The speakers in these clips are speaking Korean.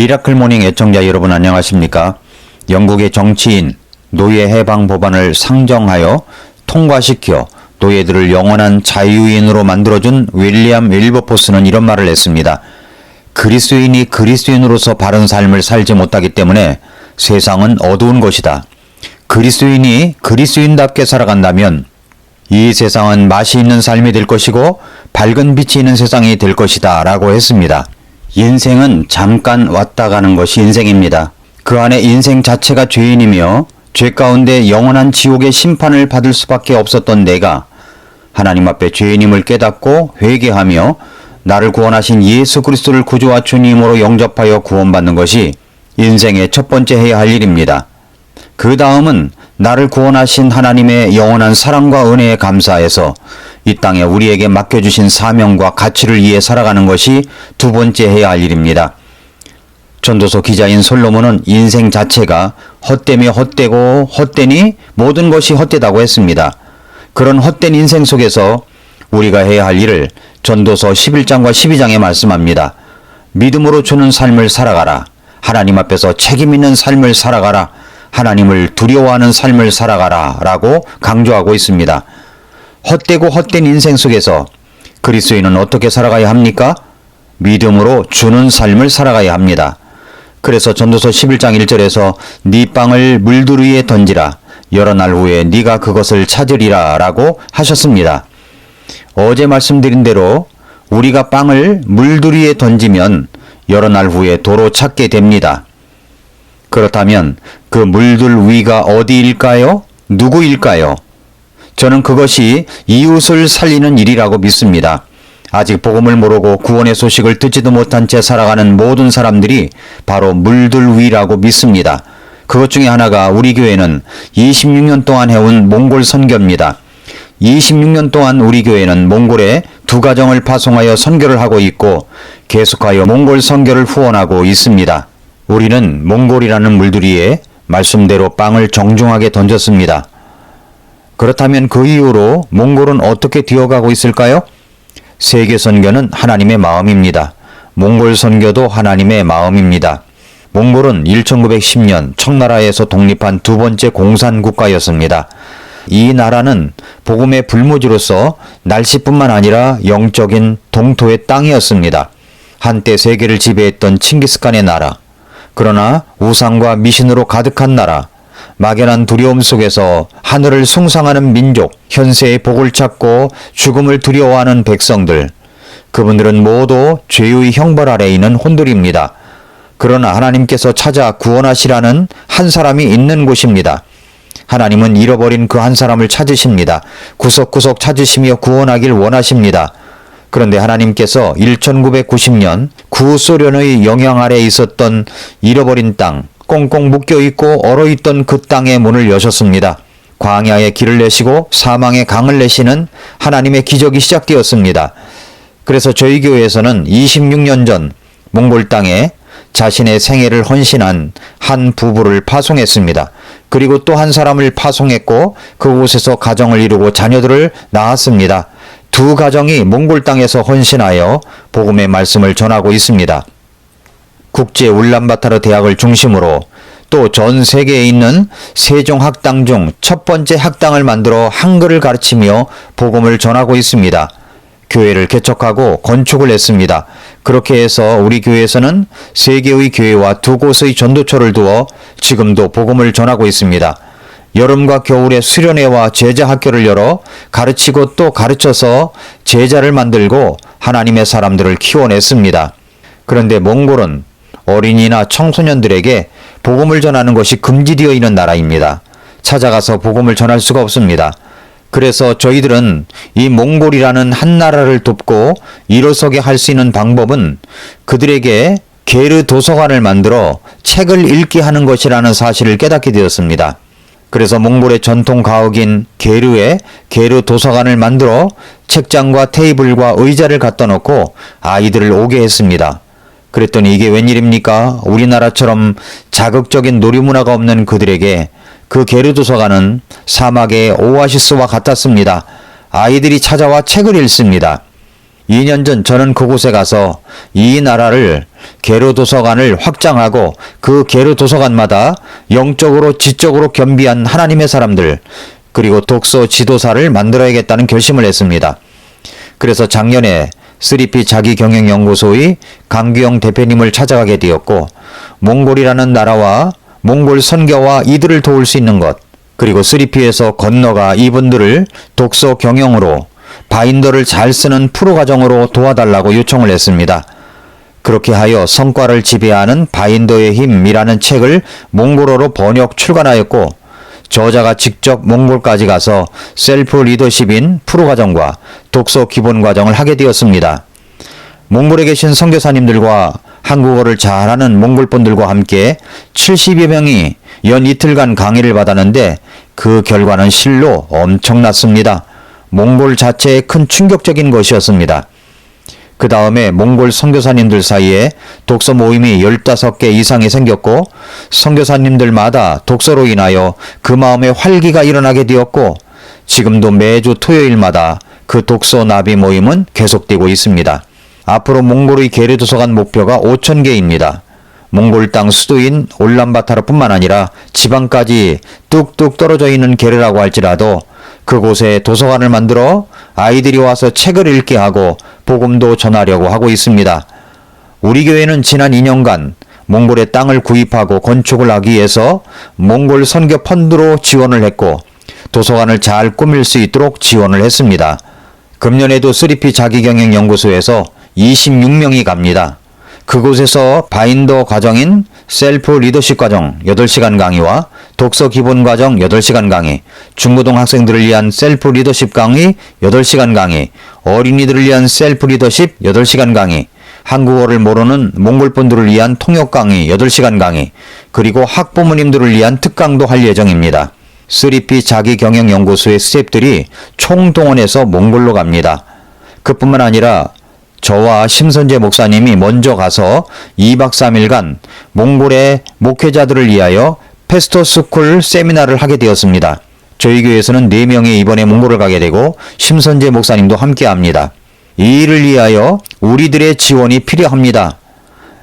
미라클 모닝 애청자 여러분 안녕하십니까? 영국의 정치인 노예 해방 법안을 상정하여 통과시켜 노예들을 영원한 자유인으로 만들어준 윌리엄 윌버포스는 이런 말을 했습니다. 그리스도인이 그리스도인으로서 바른 삶을 살지 못하기 때문에 세상은 어두운 것이다. 그리스도인이 그리스도인답게 살아간다면 이 세상은 맛이 있는 삶이 될 것이고 밝은 빛이 있는 세상이 될 것이다 라고 했습니다. 인생은 잠깐 왔다 가는 것이 인생입니다. 그 안에 인생 자체가 죄인이며 죄 가운데 영원한 지옥의 심판을 받을 수밖에 없었던 내가 하나님 앞에 죄인임을 깨닫고 회개하며 나를 구원하신 예수 그리스도를 구주와 주님으로 영접하여 구원받는 것이 인생의 첫 번째 해야 할 일입니다. 그 다음은 나를 구원하신 하나님의 영원한 사랑과 은혜에 감사해서 이 땅에 우리에게 맡겨주신 사명과 가치를 위해 살아가는 것이 두 번째 해야 할 일입니다. 전도서 기자인 솔로몬은 인생 자체가 헛되며 헛되고 헛되니 모든 것이 헛되다고 했습니다. 그런 헛된 인생 속에서 우리가 해야 할 일을 전도서 11장과 12장에 말씀합니다. 믿음으로 주는 삶을 살아가라. 하나님 앞에서 책임 있는 삶을 살아가라. 하나님을 두려워하는 삶을 살아가라 라고 강조하고 있습니다. 헛되고 헛된 인생 속에서 그리스도인은 어떻게 살아가야 합니까? 믿음으로 주는 삶을 살아가야 합니다. 그래서 전도서 11장 1절에서 네 빵을 물들 위에 던지라. 여러 날 후에 네가 그것을 찾으리라 라고 하셨습니다. 어제 말씀드린 대로 우리가 빵을 물들 위에 던지면 여러 날 후에 도로 찾게 됩니다. 그렇다면 그 물들 위가 어디일까요? 누구일까요? 저는 그것이 이웃을 살리는 일이라고 믿습니다. 아직 복음을 모르고 구원의 소식을 듣지도 못한 채 살아가는 모든 사람들이 바로 물들 위라고 믿습니다. 그것 중에 하나가 우리 교회는 26년 동안 해온 몽골 선교입니다. 26년 동안 우리 교회는 몽골에 2가정을 파송하여 선교를 하고 있고 계속하여 몽골 선교를 후원하고 있습니다. 우리는 몽골이라는 물들이에 말씀대로 빵을 정중하게 던졌습니다. 그렇다면 그 이후로 몽골은 어떻게 되어가고 있을까요? 세계 선교는 하나님의 마음입니다. 몽골 선교도 하나님의 마음입니다. 몽골은 1910년 청나라에서 독립한 두 번째 공산국가였습니다. 이 나라는 복음의 불모지로서 날씨뿐만 아니라 영적인 동토의 땅이었습니다. 한때 세계를 지배했던 칭기스칸의 나라, 그러나 우상과 미신으로 가득한 나라, 막연한 두려움 속에서 하늘을 숭상하는 민족, 현세의 복을 찾고 죽음을 두려워하는 백성들, 그분들은 모두 죄의 형벌 아래 있는 혼들입니다. 그러나 하나님께서 찾아 구원하시라는 한 사람이 있는 곳입니다. 하나님은 잃어버린 그 한 사람을 찾으십니다. 구석구석 찾으시며 구원하길 원하십니다. 그런데 하나님께서 1990년 구소련의 영향 아래 있었던 잃어버린 땅, 꽁꽁 묶여있고 얼어있던 그 땅의 문을 여셨습니다. 광야에 길을 내시고 사망의 강을 내시는 하나님의 기적이 시작되었습니다. 그래서 저희 교회에서는 26년 전 몽골 땅에 자신의 생애를 헌신한 한 부부를 파송했습니다. 그리고 또 한 사람을 파송했고 그곳에서 가정을 이루고 자녀들을 낳았습니다. 2가정이 몽골 땅에서 헌신하여 복음의 말씀을 전하고 있습니다. 국제 울란바타르 대학을 중심으로 또 전 세계에 있는 세종학당 중 첫 번째 학당을 만들어 한글을 가르치며 복음을 전하고 있습니다. 교회를 개척하고 건축을 했습니다. 그렇게 해서 우리 교회에서는 3개의 교회와 2곳의 전도처를 두어 지금도 복음을 전하고 있습니다. 여름과 겨울에 수련회와 제자 학교를 열어 가르치고 또 가르쳐서 제자를 만들고 하나님의 사람들을 키워냈습니다. 그런데 몽골은 어린이나 청소년들에게 복음을 전하는 것이 금지되어 있는 나라입니다. 찾아가서 복음을 전할 수가 없습니다. 그래서 저희들은 이 몽골이라는 한 나라를 돕고 일어서게 할 수 있는 방법은 그들에게 게르 도서관을 만들어 책을 읽게 하는 것이라는 사실을 깨닫게 되었습니다. 그래서 몽골의 전통 가옥인 게르에 게르 도서관을 만들어 책장과 테이블과 의자를 갖다 놓고 아이들을 오게 했습니다. 그랬더니 이게 웬일입니까? 우리나라처럼 자극적인 놀이문화가 없는 그들에게 그 게르 도서관은 사막의 오아시스와 같았습니다. 아이들이 찾아와 책을 읽습니다. 2년 전 저는 그곳에 가서 이 나라를 계르도서관을 확장하고 그 계르도서관마다 영적으로 지적으로 겸비한 하나님의 사람들 그리고 독서 지도사를 만들어야겠다는 결심을 했습니다. 그래서 작년에 3P 자기경영연구소의 강규영 대표님을 찾아가게 되었고 몽골이라는 나라와 몽골 선교와 이들을 도울 수 있는 것 그리고 3P에서 건너가 이분들을 독서 경영으로 바인더를 잘 쓰는 프로 과정으로 도와달라고 요청을 했습니다. 그렇게 하여 성과를 지배하는 바인더의 힘이라는 책을 몽골어로 번역 출간하였고 저자가 직접 몽골까지 가서 셀프 리더십인 프로 과정과 독서 기본 과정을 하게 되었습니다. 몽골에 계신 선교사님들과 한국어를 잘하는 몽골분들과 함께 70여 명이 연 이틀간 강의를 받았는데 그 결과는 실로 엄청났습니다. 몽골 자체에 큰 충격적인 것이었습니다. 그 다음에 몽골 선교사님들 사이에 독서 모임이 15개 이상이 생겼고 선교사님들마다 독서로 인하여 그 마음에 활기가 일어나게 되었고 지금도 매주 토요일마다 그 독서 나비 모임은 계속되고 있습니다. 앞으로 몽골의 계르도서관 목표가 5,000개입니다. 몽골 땅 수도인 울란바타르뿐만 아니라 지방까지 뚝뚝 떨어져 있는 게르라고 할지라도 그곳에 도서관을 만들어 아이들이 와서 책을 읽게 하고 복음도 전하려고 하고 있습니다. 우리 교회는 지난 2년간 몽골의 땅을 구입하고 건축을 하기 위해서 몽골 선교 펀드로 지원을 했고 도서관을 잘 꾸밀 수 있도록 지원을 했습니다. 금년에도 3P 자기경영연구소에서 26명이 갑니다. 그곳에서 바인더 과정인 셀프 리더십 과정 8시간 강의와 독서 기본 과정 8시간 강의, 중고등 학생들을 위한 셀프 리더십 강의 8시간 강의, 어린이들을 위한 셀프 리더십 8시간 강의, 한국어를 모르는 몽골분들을 위한 통역 강의 8시간 강의, 그리고 학부모님들을 위한 특강도 할 예정입니다. 3P 자기경영연구소의 스태프들이 총동원해서 몽골로 갑니다. 그뿐만 아니라 저와 심선재 목사님이 먼저 가서 2박 3일간 몽골의 목회자들을 위하여 패스터스쿨 세미나를 하게 되었습니다. 저희 교회에서는 4명이 이번에 몽골을 가게 되고 심선재 목사님도 함께합니다. 이 일을 위하여 우리들의 지원이 필요합니다.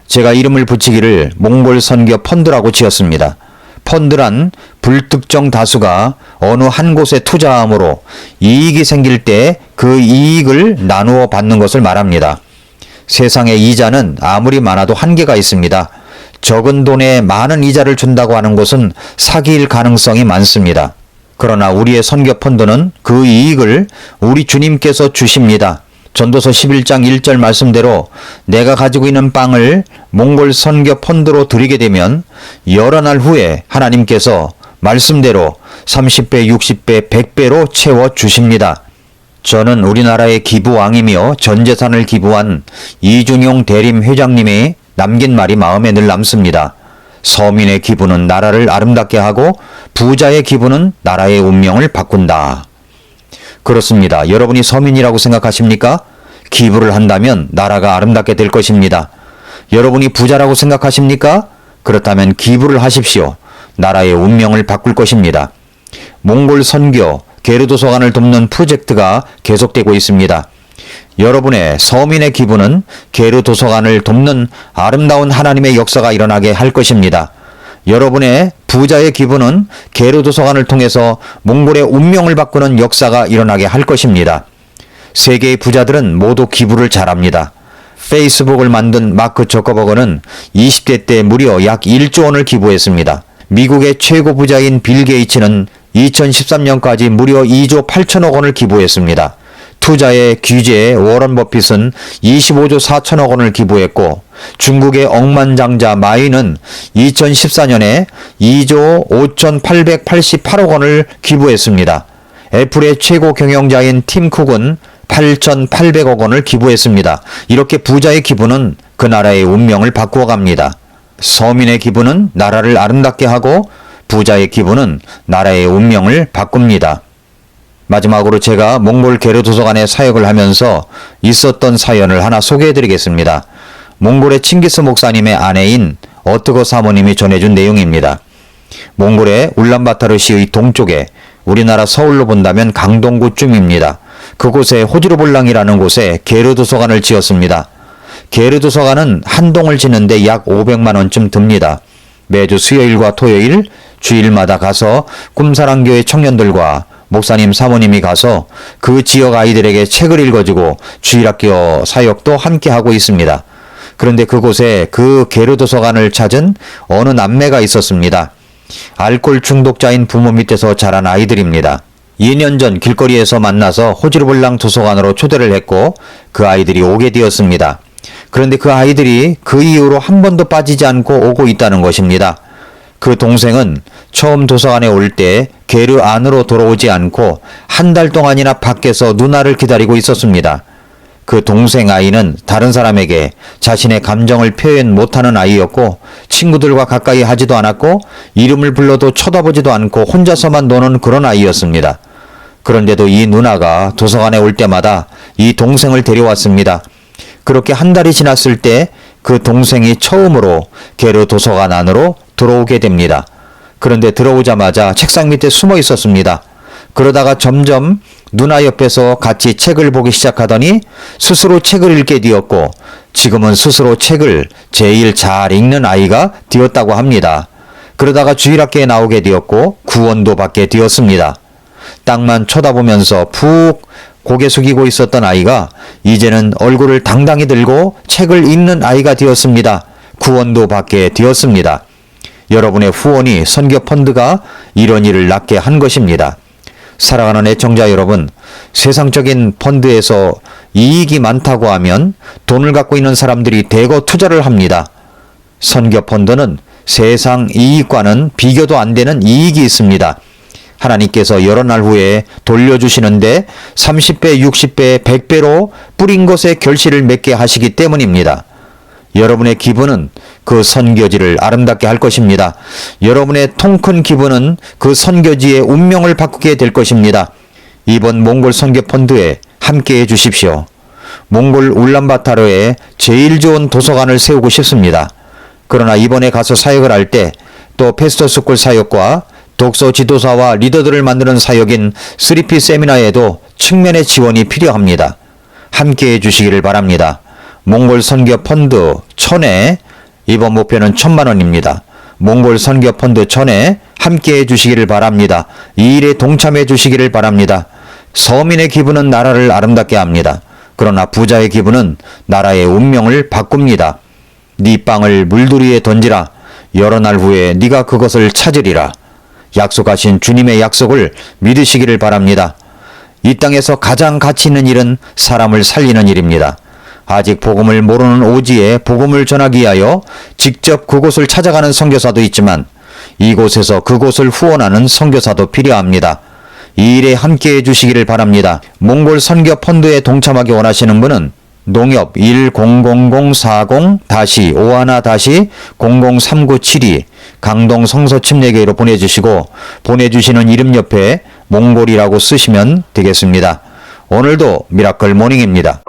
제가 이름을 붙이기를 몽골 선교 펀드라고 지었습니다. 펀드란 불특정 다수가 어느 한 곳에 투자함으로 이익이 생길 때 그 이익을 나누어 받는 것을 말합니다. 세상의 이자는 아무리 많아도 한계가 있습니다. 적은 돈에 많은 이자를 준다고 하는 것은 사기일 가능성이 많습니다. 그러나 우리의 선교 펀드는 그 이익을 우리 주님께서 주십니다. 전도서 11장 1절 말씀대로 내가 가지고 있는 빵을 몽골 선교 펀드로 드리게 되면 여러 날 후에 하나님께서 말씀대로 30배, 60배, 100배로 채워 주십니다. 저는 우리나라의 기부왕이며 전 재산을 기부한 이준용 대림 회장님이 남긴 말이 마음에 늘 남습니다. 서민의 기부는 나라를 아름답게 하고 부자의 기부는 나라의 운명을 바꾼다. 그렇습니다. 여러분이 서민이라고 생각하십니까? 기부를 한다면 나라가 아름답게 될 것입니다. 여러분이 부자라고 생각하십니까? 그렇다면 기부를 하십시오. 나라의 운명을 바꿀 것입니다. 몽골 선교, 게르도서관을 돕는 프로젝트가 계속되고 있습니다. 여러분의 서민의 기부는 게르도서관을 돕는 아름다운 하나님의 역사가 일어나게 할 것입니다. 여러분의 부자의 기부는 게르도서관을 통해서 몽골의 운명을 바꾸는 역사가 일어나게 할 것입니다. 세계의 부자들은 모두 기부를 잘합니다. 페이스북을 만든 마크 저커버거는 20대 때 무려 약 1조 원을 기부했습니다. 미국의 최고 부자인 빌 게이츠는 2013년까지 무려 2조 8천억 원을 기부했습니다. 투자의 귀재 워런 버핏은 25조 4천억 원을 기부했고 중국의 억만장자 마이는 2014년에 2조 5,888억 원을 기부했습니다. 애플의 최고 경영자인 팀 쿡은 8,800억 원을 기부했습니다. 이렇게 부자의 기부는 그 나라의 운명을 바꾸어 갑니다. 서민의 기부는 나라를 아름답게 하고 부자의 기부는 나라의 운명을 바꿉니다. 마지막으로 제가 몽골 게르도서관의 사역을 하면서 있었던 사연을 하나 소개해드리겠습니다. 몽골의 칭기스 목사님의 아내인 어트거 사모님이 전해준 내용입니다. 몽골의 울란바타르시의 동쪽에 우리나라 서울로 본다면 강동구쯤입니다. 그곳에 호지르볼랑이라는 곳에 게르도서관을 지었습니다. 게르도서관은 한 동을 짓는데 약 500만 원쯤 듭니다. 매주 수요일과 토요일 주일마다 가서 꿈사랑교회 청년들과 목사님 사모님이 가서 그 지역 아이들에게 책을 읽어주고 주일학교 사역도 함께 하고 있습니다. 그런데 그곳에 그 게르도서관을 찾은 어느 남매가 있었습니다. 알코올 중독자인 부모 밑에서 자란 아이들입니다. 2년 전 길거리에서 만나서 호지르볼랑 도서관으로 초대를 했고 그 아이들이 오게 되었습니다. 그런데 그 아이들이 그 이후로 한 번도 빠지지 않고 오고 있다는 것입니다. 그 동생은 처음 도서관에 올 때 게르 안으로 돌아오지 않고 한 달 동안이나 밖에서 누나를 기다리고 있었습니다. 그 동생 아이는 다른 사람에게 자신의 감정을 표현 못하는 아이였고 친구들과 가까이 하지도 않았고 이름을 불러도 쳐다보지도 않고 혼자서만 노는 그런 아이였습니다. 그런데도 이 누나가 도서관에 올 때마다 이 동생을 데려왔습니다. 그렇게 한 달이 지났을 때 그 동생이 처음으로 게르 도서관 안으로 들어오게 됩니다. 그런데 들어오자마자 책상 밑에 숨어 있었습니다. 그러다가 점점 누나 옆에서 같이 책을 보기 시작하더니 스스로 책을 읽게 되었고 지금은 스스로 책을 제일 잘 읽는 아이가 되었다고 합니다. 그러다가 주일학교에 나오게 되었고 구원도 받게 되었습니다. 땅만 쳐다보면서 푹 고개 숙이고 있었던 아이가 이제는 얼굴을 당당히 들고 책을 읽는 아이가 되었습니다. 구원도 받게 되었습니다. 여러분의 후원이 선교 펀드가 이런 일을 낳게 한 것입니다. 사랑하는 애청자 여러분, 세상적인 펀드에서 이익이 많다고 하면 돈을 갖고 있는 사람들이 대거 투자를 합니다. 선교 펀드는 세상 이익과는 비교도 안 되는 이익이 있습니다. 하나님께서 여러 날 후에 돌려주시는데 30배, 60배, 100배로 뿌린 것에 결실을 맺게 하시기 때문입니다. 여러분의 기부는 그 선교지를 아름답게 할 것입니다. 여러분의 통큰 기부는 그 선교지의 운명을 바꾸게 될 것입니다. 이번 몽골 선교 펀드에 함께해 주십시오. 몽골 울란바타르에 제일 좋은 도서관을 세우고 싶습니다. 그러나 이번에 가서 사역을 할 때 또 패스터 스쿨 사역과 독서 지도사와 리더들을 만드는 사역인 3P 세미나에도 측면의 지원이 필요합니다. 함께해 주시기를 바랍니다. 몽골 선교 펀드 1000에 이번 목표는 1000만 원입니다. 몽골 선교 펀드 1000에 함께해 주시기를 바랍니다. 이 일에 동참해 주시기를 바랍니다. 서민의 기부는 나라를 아름답게 합니다. 그러나 부자의 기부는 나라의 운명을 바꿉니다. 네 빵을 물두리에 던지라. 여러 날 후에 네가 그것을 찾으리라. 약속하신 주님의 약속을 믿으시기를 바랍니다. 이 땅에서 가장 가치 있는 일은 사람을 살리는 일입니다. 아직 복음을 모르는 오지에 복음을 전하기 위하여 직접 그곳을 찾아가는 선교사도 있지만 이곳에서 그곳을 후원하는 선교사도 필요합니다. 이 일에 함께해 주시기를 바랍니다. 몽골 선교 펀드에 동참하기 원하시는 분은 농협 10040-51-00397 강동 성서침례교회로 보내주시고 보내주시는 이름 옆에 몽골이라고 쓰시면 되겠습니다. 오늘도 미라클 모닝입니다.